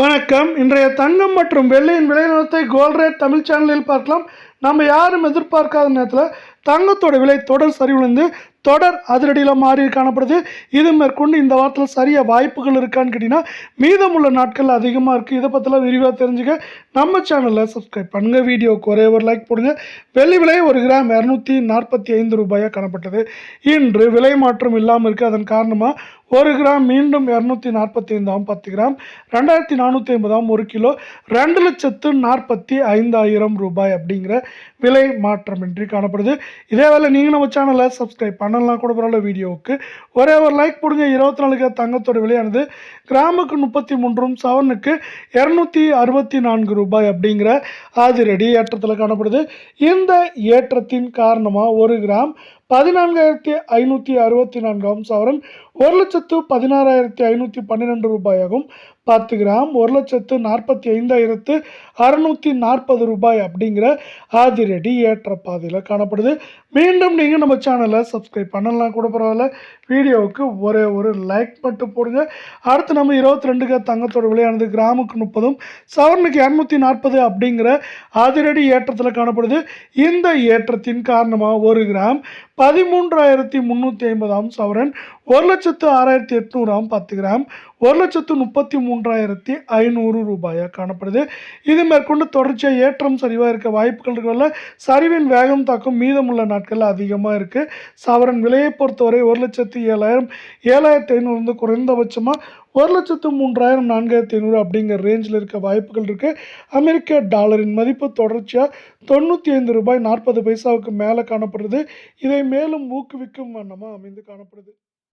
வணக்கம். இன்றைய தங்கம் மற்றும் வெள்ளியின் விலை நிலவரத்தை கோல்ட் ரேட் தமிழ் சேனலில் பார்க்கலாம். நம்ம யாரும் எதிர்பார்க்காத நேரத்தில் தங்கத்தோட விலை தொடர் சரிவிலிருந்து தொடர் அதிரடியில் மாறி காணப்படுது. இது மேற்கொண்டு இந்த வாரத்தில் சரிய வாய்ப்புகள் இருக்கான்னு கேட்டிங்கன்னா மீதமுள்ள நாட்கள் அதிகமாக இருக்குது. இதை பற்றிலாம் விரிவாக தெரிஞ்சுக்க நம்ம சேனலில் சப்ஸ்கிரைப் பண்ணுங்கள். வீடியோவுக்கு ஒரே ஒரு லைக் போடுங்க. வெள்ளி விலை ஒரு கிராம் 245 ரூபாயாக காணப்பட்டது. இன்று விலை மாற்றம் இல்லாமல் இருக்குது. அதன் காரணமாக ஒரு கிராம் மீண்டும் 245 10 கிராம் 2450 ஒரு கிலோ 2,45,000 ரூபாய் அப்படிங்கிற விலை மாற்றமின்றி காணப்படுது. இதே வேலை நீங்கள் நம்ம சேனலை சப்ஸ்கிரைப் பண்ணலாம் கூட பரவாயில்ல. வீடியோவுக்கு ஒரே ஒரு லைக் போடுங்க. 24 தங்கத்தோட விலையானது கிராமுக்கு 33 சவரனுக்கு 264 ரூபாய் அப்படிங்கிற அதிரடி ஏற்றத்தில் காணப்படுது. இந்த ஏற்றத்தின் காரணமாக ஒரு கிராம் 14,564 சவரன் 1,16,512 ரூபாயாகும். 10 கிராம் 1,45,640 ரூபாய் அப்படிங்கிற அதிரடி ஏற்ற பாதையில் காணப்படுது. மீண்டும் நீங்கள் நம்ம சேனலை சப்ஸ்கிரைப் பண்ணலாம் கூட பரவாயில்ல. வீடியோவுக்கு ஒரே ஒரு லைக் மட்டும் போடுங்க. அடுத்து நம்ம 22 தங்கத்தோட விலையானது கிராமுக்கு 30 சவரனுக்கு 240 அப்படிங்கிற அதிரடி ஏற்றத்தில் காணப்படுது. இந்த ஏற்றத்தின் காரணமாக ஒரு கிராம் 13,350 சவரன் 1,06,800 10 கிராம் 1,33,500 ரூபாயாக காணப்படுது. இது மேற்கொண்டு தொடர்ச்சியாக ஏற்றம் சரிவாக இருக்க வாய்ப்புகள் இருக்கிறதுல சரிவின் வேகம் தாக்கம் மீதமுள்ள நாட்களில் அதிகமாக இருக்குது. சவரன் விலையை பொறுத்தவரை 1,07,000 7,500 குறைந்தபட்சமாக 1,03,000 4,500 அப்படிங்கிற ரேஞ்சில் இருக்க வாய்ப்புகள் இருக்குது. அமெரிக்க டாலரின் மதிப்பு தொடர்ச்சியாக 95 ரூபாய் 40 பைசாவுக்கு மேலே காணப்படுறது. இதை மேலும் ஊக்குவிக்கும் வண்ணமாக அமைந்து காணப்படுது.